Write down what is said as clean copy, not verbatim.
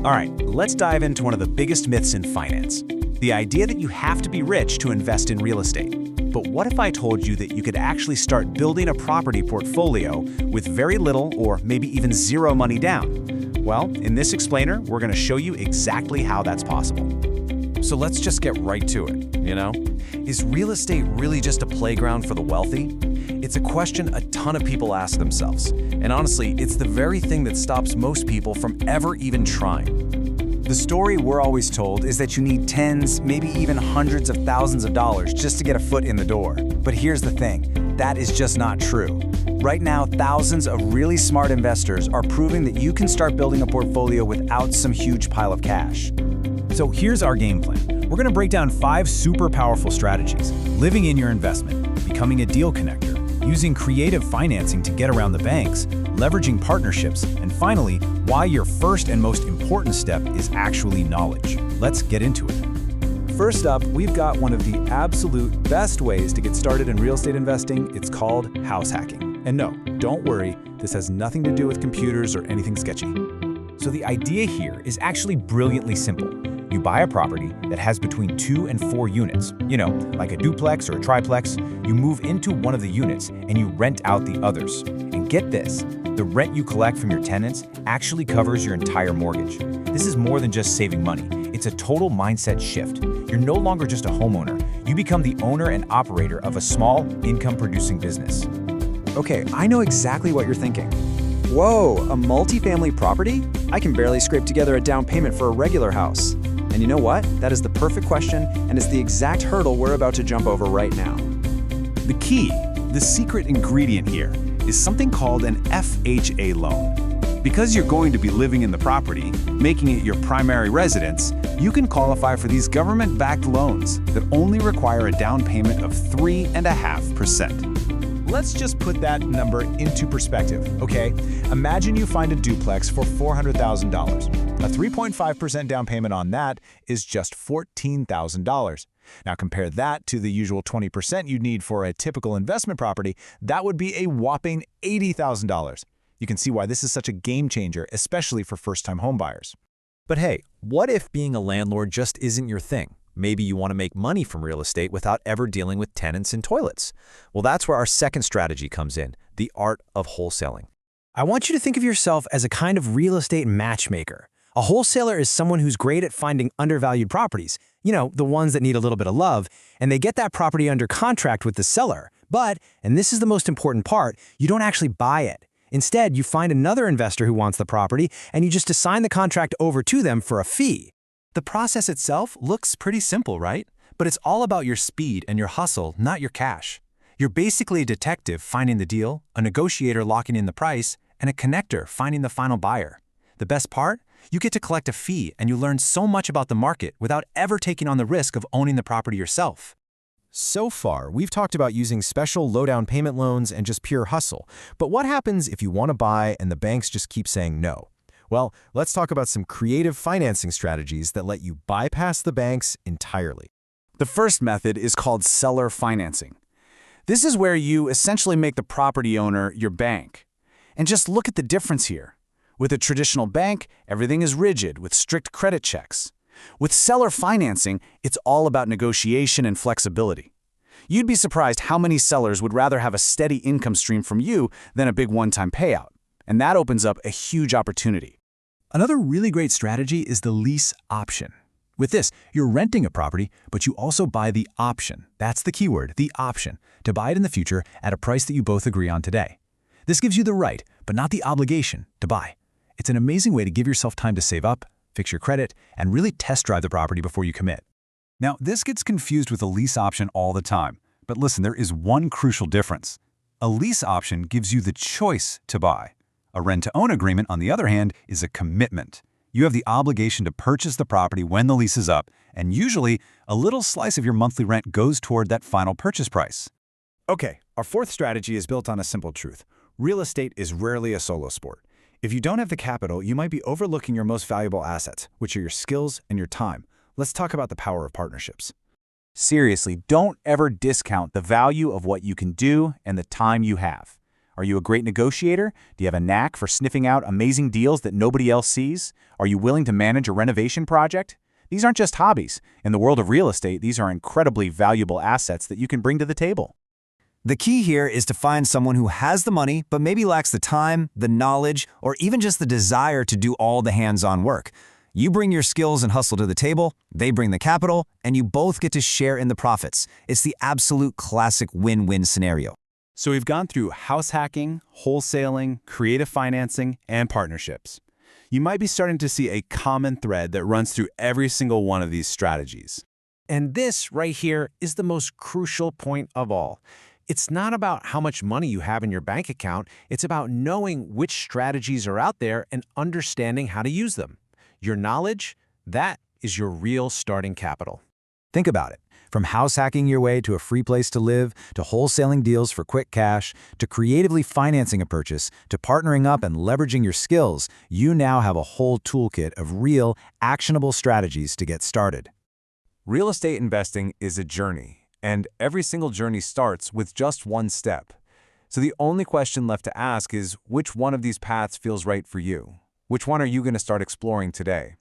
All right, let's dive into one of the biggest myths in finance. The idea that you have to be rich to invest in real estate. But what if I told you that you could actually start building a property portfolio with very little or maybe even zero money down? Well, in this explainer, we're going to show you exactly how that's possible. So let's just get right to it, you know? Is real estate really just a playground for the wealthy? It's a question a ton of people ask themselves. And honestly, it's the very thing that stops most people from ever even trying. The story we're always told is that you need tens, maybe even hundreds of thousands of dollars just to get a foot in the door. But here's the thing, that is just not true. Right now, thousands of really smart investors are proving that you can start building a portfolio without some huge pile of cash. So here's our game plan. We're going to break down 5 super powerful strategies: living in your investment, becoming a deal connector, using creative financing to get around the banks, leveraging partnerships, and finally, why your first and most important step is actually knowledge. Let's get into it. First up, we've got one of the absolute best ways to get started in real estate investing. It's called house hacking. And no, don't worry, this has nothing to do with computers or anything sketchy. So the idea here is actually brilliantly simple. You buy a property that has between 2 and 4 units, like a duplex or a triplex. You move into one of the units and you rent out the others. And get this, the rent you collect from your tenants actually covers your entire mortgage. This is more than just saving money. It's a total mindset shift. You're no longer just a homeowner. You become the owner and operator of a small, income-producing business. Okay, I know exactly what you're thinking. Whoa, a multifamily property? I can barely scrape together a down payment for a regular house. And you know what? That is the perfect question, and it's the exact hurdle we're about to jump over right now. The key, the secret ingredient here, is something called an FHA loan. Because you're going to be living in the property, making it your primary residence, you can qualify for these government-backed loans that only require a down payment of 3.5%. Let's just put that number into perspective, okay? Imagine you find a duplex for $400,000. A 3.5% down payment on that is just $14,000. Now compare that to the usual 20% you'd need for a typical investment property. That would be a whopping $80,000. You can see why this is such a game changer, especially for first-time homebuyers. But hey, what if being a landlord just isn't your thing? Maybe you want to make money from real estate without ever dealing with tenants and toilets. Well, that's where our second strategy comes in, the art of wholesaling. I want you to think of yourself as a kind of real estate matchmaker. A wholesaler is someone who's great at finding undervalued properties, the ones that need a little bit of love, and they get that property under contract with the seller. But, and this is the most important part, you don't actually buy it. Instead, you find another investor who wants the property, and you just assign the contract over to them for a fee. The process itself looks pretty simple, right? But it's all about your speed and your hustle, not your cash. You're basically a detective finding the deal, a negotiator locking in the price, and a connector finding the final buyer. The best part? You get to collect a fee and you learn so much about the market without ever taking on the risk of owning the property yourself. So far, we've talked about using special low-down payment loans and just pure hustle. But what happens if you want to buy and the banks just keep saying no? Well, let's talk about some creative financing strategies that let you bypass the banks entirely. The first method is called seller financing. This is where you essentially make the property owner your bank. And just look at the difference here. With a traditional bank, everything is rigid with strict credit checks. With seller financing, it's all about negotiation and flexibility. You'd be surprised how many sellers would rather have a steady income stream from you than a big one-time payout. And that opens up a huge opportunity. Another really great strategy is the lease option. With this, you're renting a property, but you also buy the option. That's the keyword, the option, to buy it in the future at a price that you both agree on today. This gives you the right, but not the obligation, to buy. It's an amazing way to give yourself time to save up, fix your credit, and really test drive the property before you commit. Now, this gets confused with a lease option all the time. But listen, there is one crucial difference. A lease option gives you the choice to buy. A rent-to-own agreement, on the other hand, is a commitment. You have the obligation to purchase the property when the lease is up, and usually, a little slice of your monthly rent goes toward that final purchase price. Okay, our fourth strategy is built on a simple truth. Real estate is rarely a solo sport. If you don't have the capital, you might be overlooking your most valuable assets, which are your skills and your time. Let's talk about the power of partnerships. Seriously, don't ever discount the value of what you can do and the time you have. Are you a great negotiator? Do you have a knack for sniffing out amazing deals that nobody else sees? Are you willing to manage a renovation project? These aren't just hobbies. In the world of real estate, these are incredibly valuable assets that you can bring to the table. The key here is to find someone who has the money but maybe lacks the time, the knowledge, or even just the desire to do all the hands-on work. You bring your skills and hustle to the table, they bring the capital, and you both get to share in the profits. It's the absolute classic win-win scenario. So we've gone through house hacking, wholesaling, creative financing, and partnerships. You might be starting to see a common thread that runs through every single one of these strategies. And this right here is the most crucial point of all. It's not about how much money you have in your bank account, it's about knowing which strategies are out there and understanding how to use them. Your knowledge, that is your real starting capital. Think about it. From house hacking your way to a free place to live, to wholesaling deals for quick cash, to creatively financing a purchase, to partnering up and leveraging your skills, you now have a whole toolkit of real, actionable strategies to get started. Real estate investing is a journey, and every single journey starts with just one step. So the only question left to ask is, which one of these paths feels right for you? Which one are you going to start exploring today?